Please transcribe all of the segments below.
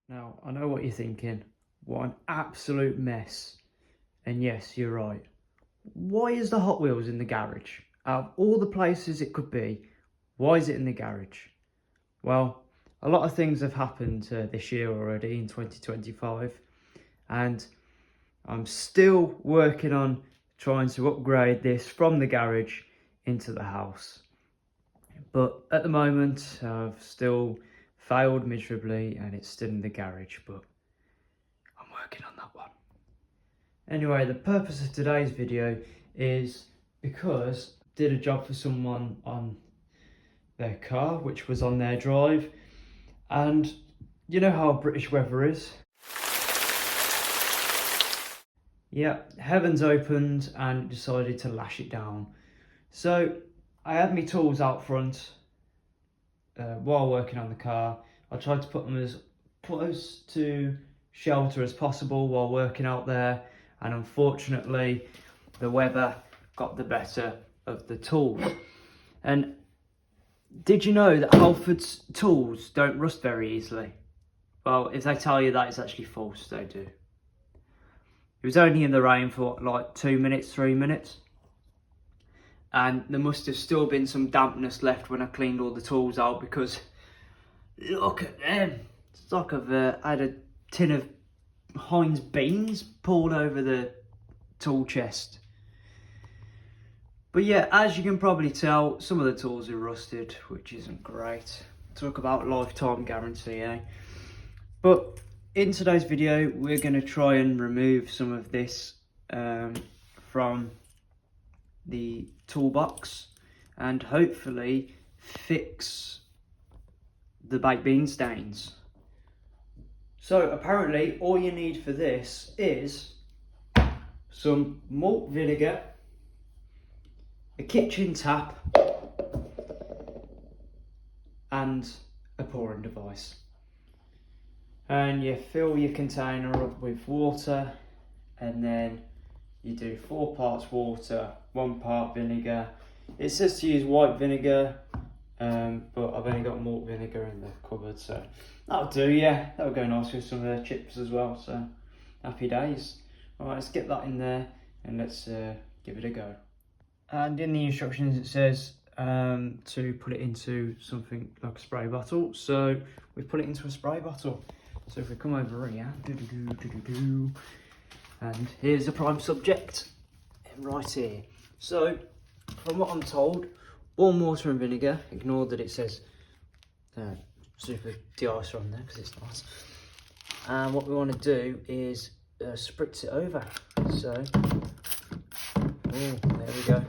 Now, I know what you're thinking. What an absolute mess. And yes, you're right. Why is the Hot Wheels in the garage? Out of all the places it could be, why is it in the garage? Well, a lot of things have happened this year already in 2025. And I'm still working on trying to upgrade this from the garage into the house. But at the moment, I've still failed miserably and it's still in the garage, but I'm working on that one. Anyway, the purpose of today's video is because I did a job for someone on their car, which was on their drive, and you know how British weather is. Yeah, heavens opened and decided to lash it down. So I had my tools out front while working on the car. I tried to put them as close to shelter as possible while working out there, and unfortunately the weather got the better of the tools. And did you know that Halford's tools don't rust very easily? Well, if they tell you that, it's actually false, they do. It was only in the rain for like 2 minutes, 3 minutes. And there must have still been some dampness left when I cleaned all the tools out, because look at them. It's like I've had a tin of Heinz beans poured over the tool chest. But yeah, as you can probably tell, some of the tools are rusted, which isn't great. Talk about lifetime guarantee, eh? But in today's video, we're going to try and remove some of this from the toolbox and hopefully fix the baked bean stains. So apparently all you need for this is some malt vinegar, a kitchen tap and a pouring device. And you fill your container up with water, and then you do 4 parts water, 1 part vinegar. It says to use white vinegar, but I've only got malt vinegar in the cupboard, so that'll do, yeah. That'll go nice with some of the chips as well, so happy days. Alright, let's get that in there and let's give it a go. And in the instructions it says to put it into something like a spray bottle, so we put it into a spray bottle. So if we come over here, and here's the prime subject, right here. So, from what I'm told, warm water and vinegar. Ignore that it says super de-icer on there, because it's nice. And what we want to do is spritz it over. So, there we go.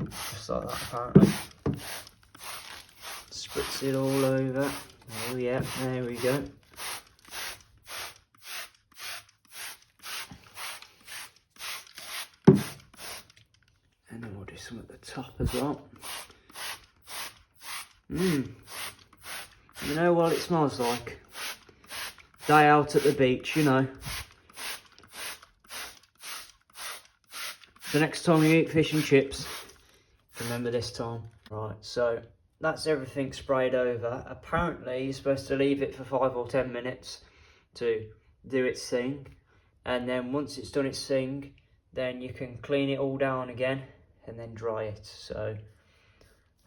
Just like that, apparently. Spritz it all over. Oh yeah, there we go. And then we'll do some at the top as well. You know what it smells like? Day out at the beach, you know. The next time you eat fish and chips, remember this time. Right, so that's everything sprayed over. Apparently you're supposed to leave it for 5 or 10 minutes to do its thing, and then once it's done its thing, then you can clean it all down again and then dry it. So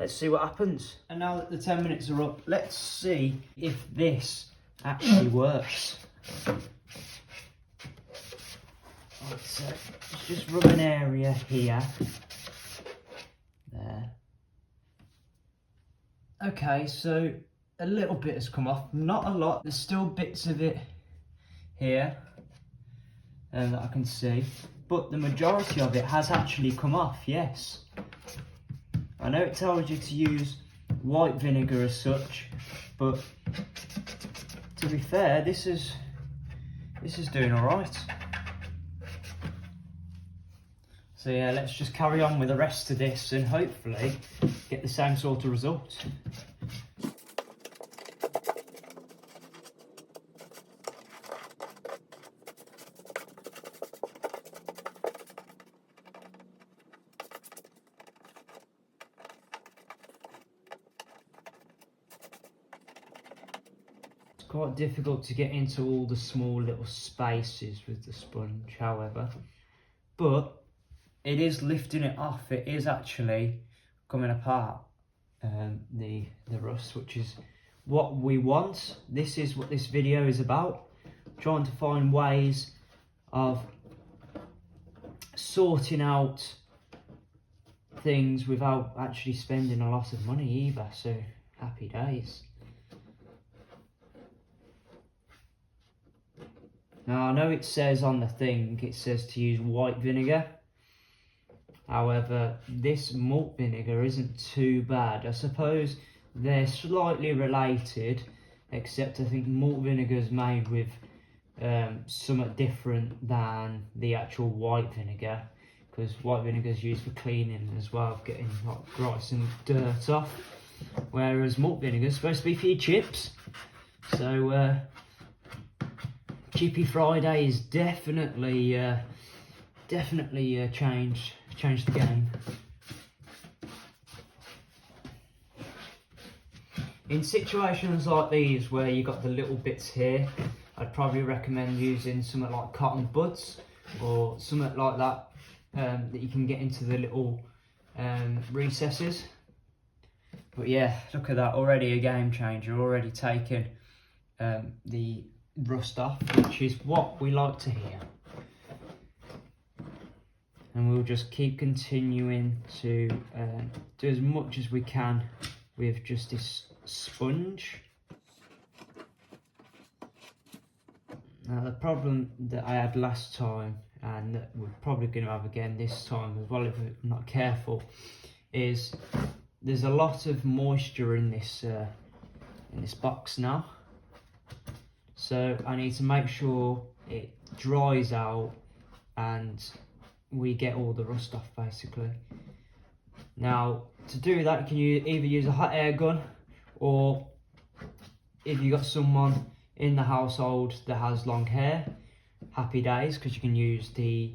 let's see what happens. And now that the 10 minutes are up, let's see if this actually works. Right, so let's just rub an area here. There. Okay, so a little bit has come off, not a lot. There's still bits of it here that I can see, but the majority of it has actually come off, yes. I know it tells you to use white vinegar as such, but to be fair, this is doing all right. So yeah, let's just carry on with the rest of this and hopefully get the same sort of result. quite difficult to get into all the small little spaces with the sponge, however, but it is lifting it off. It is actually coming apart, the rust, which is what we want. This is what this video is about, trying to find ways of sorting out things without actually spending a lot of money either, so happy days. Now I know it says on the thing, it says to use white vinegar, however this malt vinegar isn't too bad. I suppose they're slightly related, except I think malt vinegar is made with somewhat different than the actual white vinegar, because white vinegar is used for cleaning as well, getting like grease and dirt off, whereas malt vinegar is supposed to be for your chips. So Chippy Friday is definitely changed the game. In situations like these where you got the little bits here, I'd probably recommend using something like cotton buds or something like that, that you can get into the little recesses. But yeah, look at that, already a game changer, already taken the rust off, which is what we like to hear. And we'll just keep continuing to do as much as we can with just this sponge. Now the problem that I had last time, and that we're probably going to have again this time as well if we're not careful, is there's a lot of moisture in this box now. So I need to make sure it dries out and we get all the rust off basically. Now to do that, you can either use a hot air gun, or if you've got someone in the household that has long hair, happy days, because you can use the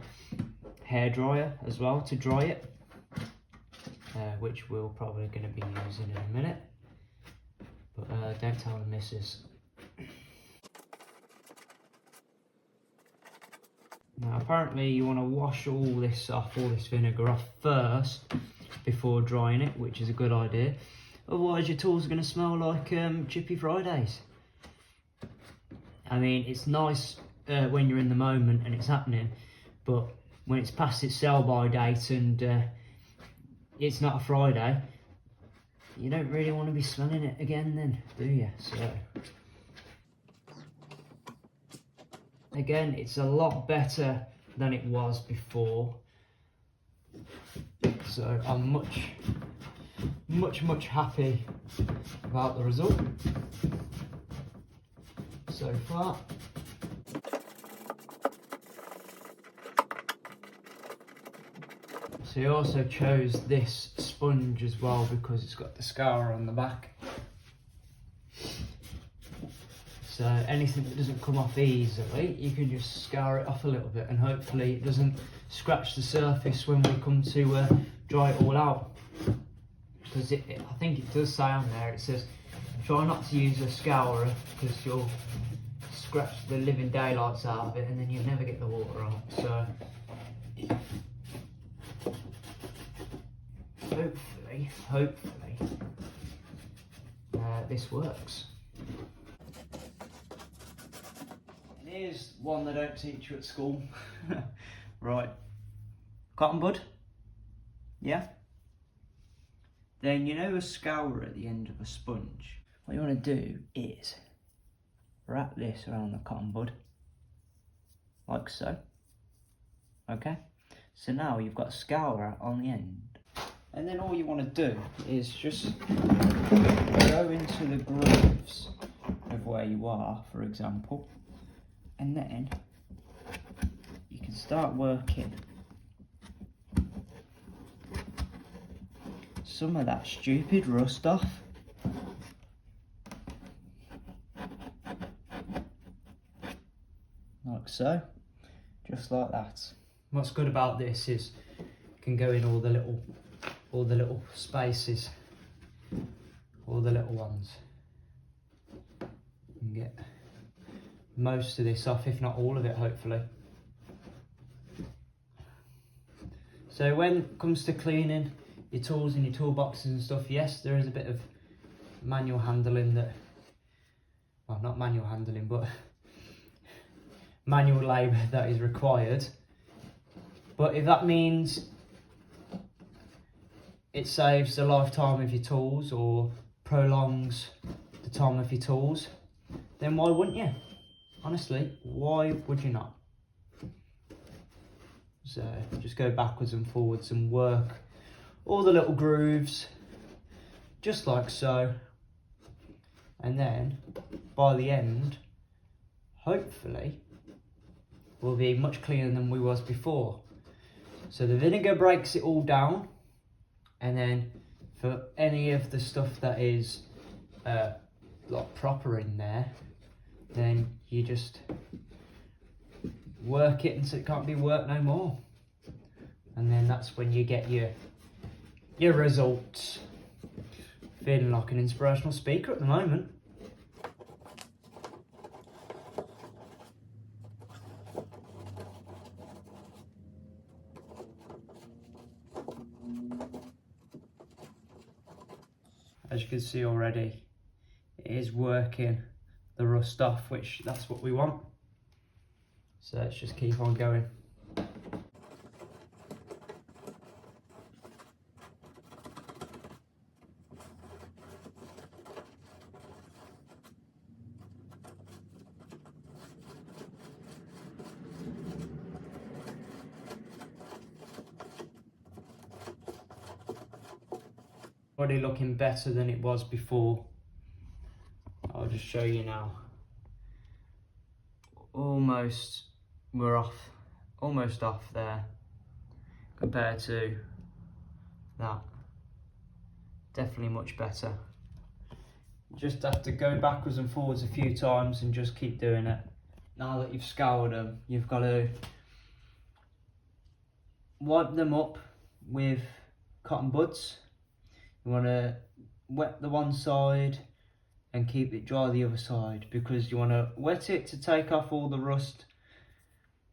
hair dryer as well to dry it, which we're probably going to be using in a minute, but don't tell the missus. Now apparently you want to wash all this vinegar off first before drying it, which is a good idea, otherwise your tools are going to smell like Chippy Fridays. I mean, it's nice when you're in the moment and it's happening, but when it's past its sell-by date and it's not a Friday, you don't really want to be smelling it again then, do you? So again, it's a lot better than it was before, so I'm much happy about the result so far. So I also chose this sponge as well because it's got the scour on the back. So anything that doesn't come off easily, you can just scour it off a little bit, and hopefully it doesn't scratch the surface when we come to dry it all out. Because I think it does say on there, it says try not to use a scourer because you'll scratch the living daylights out of it and then you'll never get the water out. So hopefully this works. And here's one they don't teach you at school. Right, cotton bud, yeah? Then you know a scourer at the end of a sponge. What you want to do is wrap this around the cotton bud, like so. Okay, so now you've got a scourer on the end. And then all you want to do is just go into the grooves of where you are, for example, and then you can start working some of that stupid rust off. Like so, just like that. What's good about this is you can go in all the little spaces, all the little ones, and get most of this off, if not all of it, hopefully. So when it comes to cleaning your tools and your toolboxes and stuff, yes, there is a bit of manual handling that, well, not manual handling, but manual labour that is required. But if that means it saves the lifetime of your tools or prolongs the time of your tools, then why wouldn't you? Honestly, why would you not? So just go backwards and forwards and work all the little grooves, just like so. And then by the end, hopefully, we'll be much cleaner than we was before. So the vinegar breaks it all down, and then for any of the stuff that is like proper in there, then you just work it until it can't be worked no more. And then that's when you get your results. Feeling like an inspirational speaker at the moment. As you can see already, it is working the rust off, which that's what we want. So let's just keep on going. Already looking better than it was before. I'll just show you now. We're almost off there compared to that. Definitely much better. Just have to go backwards and forwards a few times and just keep doing it. Now that you've scoured them, you've got to wipe them up with cotton buds. You want to wet the one side and keep it dry the other side, because you want to wet it to take off all the rust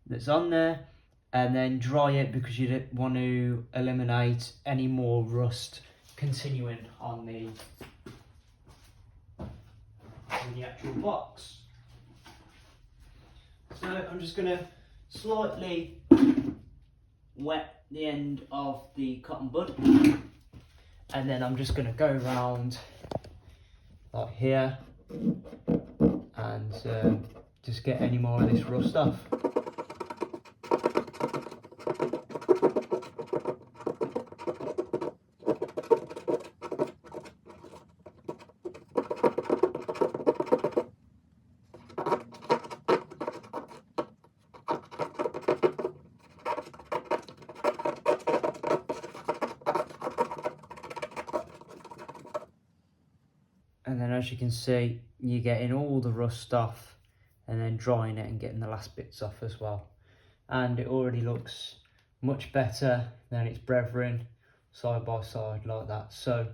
that's on there, and then dry it because you don't want to eliminate any more rust continuing on the actual box. So I'm just going to slightly wet the end of the cotton bud, and then I'm just going to go around like here and just get any more of this rust off. And then as you can see, you're getting all the rust off and then drying it and getting the last bits off as well. And it already looks much better than its brethren, side by side like that. So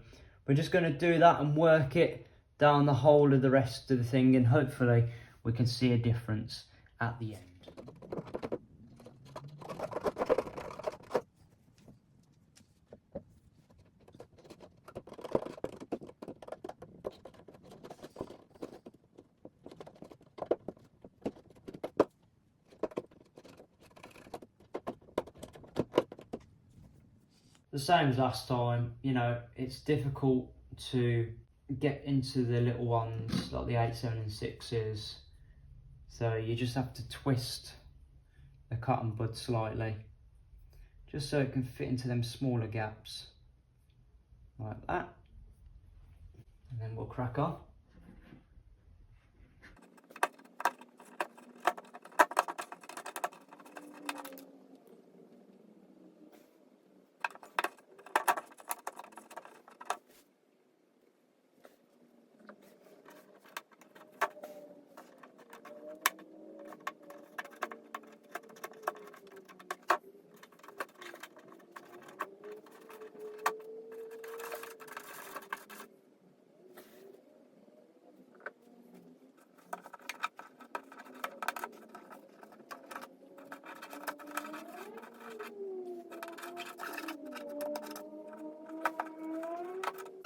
we're just going to do that and work it down the whole of the rest of the thing, and hopefully we can see a difference at the end. The same as last time, you know, it's difficult to get into the little ones like the 8, 7 and 6s. So you just have to twist the cotton bud slightly, just so it can fit into them smaller gaps, like that. And then we'll crack on.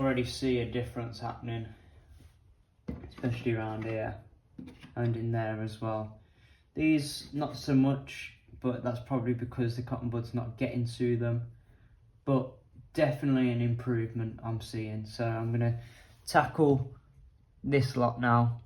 already see a difference happening, especially around here and in there as well. These not so much, but that's probably because the cotton bud's not getting to them, but definitely an improvement I'm seeing. So I'm going to tackle this lot now.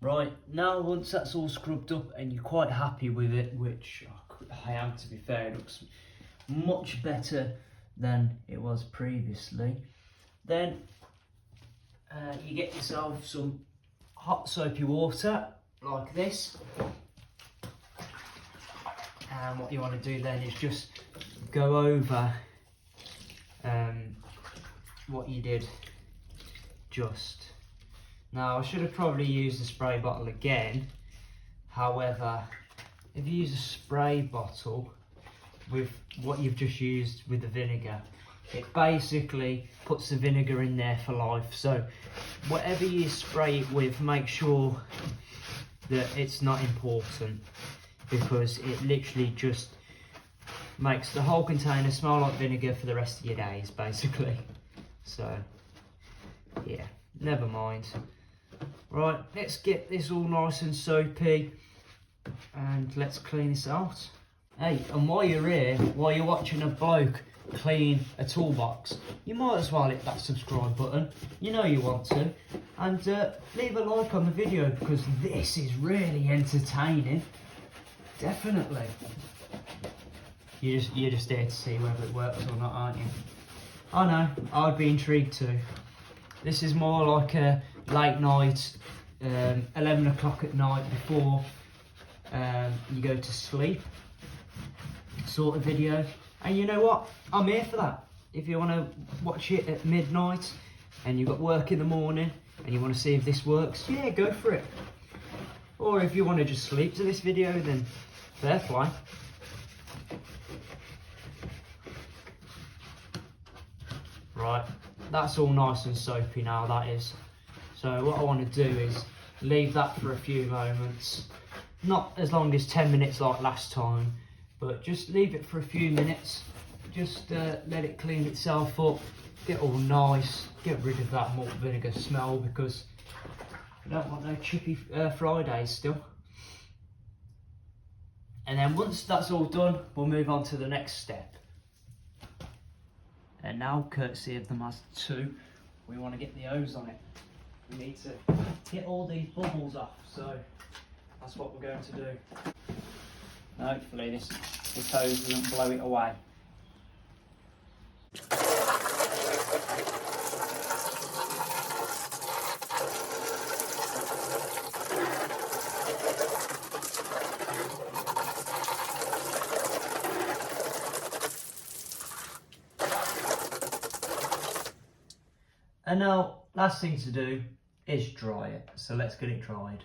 Right, now once that's all scrubbed up and you're quite happy with it, which I am, to be fair, it looks much better than it was previously, then you get yourself some hot soapy water like this, and what you want to do then is just go over what you did just. Now, I should have probably used the spray bottle again. However, if you use a spray bottle with what you've just used with the vinegar, it basically puts the vinegar in there for life. So whatever you spray it with, make sure that it's not important, because it literally just makes the whole container smell like vinegar for the rest of your days, basically. So yeah, never mind. Right, let's get this all nice and soapy and let's clean this out. Hey, and while you're here, while you're watching a bloke clean a toolbox, you might as well hit that subscribe button, you know you want to, and leave a like on the video, because this is really entertaining. Definitely. You're just there to see whether it works or not, aren't you? I know, I'd be intrigued too. This is more like a late night, 11 o'clock at night before you go to sleep sort of video. And you know what? I'm here for that. If you want to watch it at midnight and you've got work in the morning and you want to see if this works, yeah, go for it. Or if you want to just sleep to this video, then fair play. Right, that's all nice and soapy now, that is. So what I want to do is leave that for a few moments. Not as long as 10 minutes like last time, but just leave it for a few minutes. Just let it clean itself up, get all nice, get rid of that malt vinegar smell, because I don't want no chippy Fridays still. And then once that's all done, we'll move on to the next step. And now, courtesy of the Mazda 2, we want to get the hose on it. We need to get all these bubbles off, so that's what we're going to do. Hopefully this hose doesn't blow it away. And now, last thing to do is dry it. So let's get it dried.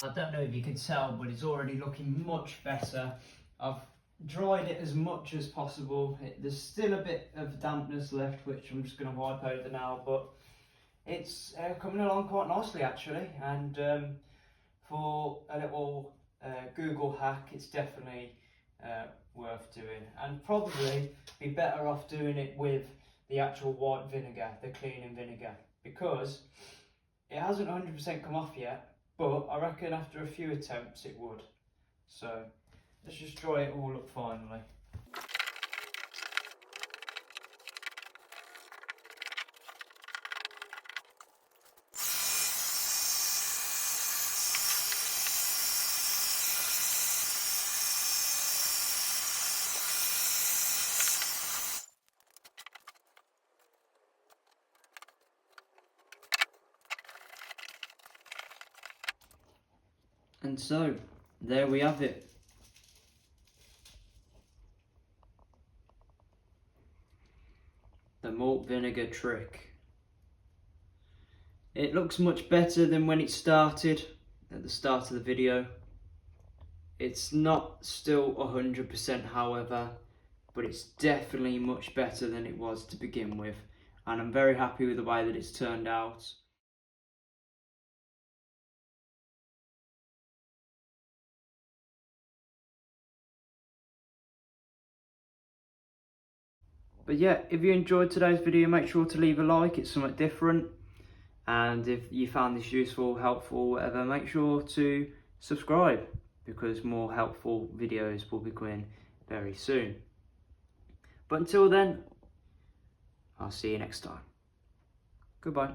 I don't know if you can tell, but it's already looking much better. I've dried it as much as possible. There's still a bit of dampness left, which I'm just going to wipe over now, but it's coming along quite nicely actually. And for a little Google hack, it's definitely worth doing, and probably be better off doing it with the actual white vinegar, the cleaning vinegar, because it hasn't 100% come off yet. But I reckon after a few attempts it would. So let's just dry it all up finally. And so, there we have it. The malt vinegar trick. It looks much better than when it started, at the start of the video. It's not still 100% however, but it's definitely much better than it was to begin with. And I'm very happy with the way that it's turned out. But yeah, if you enjoyed today's video, make sure to leave a like, it's something different. And if you found this useful, helpful, whatever, make sure to subscribe, because more helpful videos will be coming very soon. But until then, I'll see you next time. Goodbye.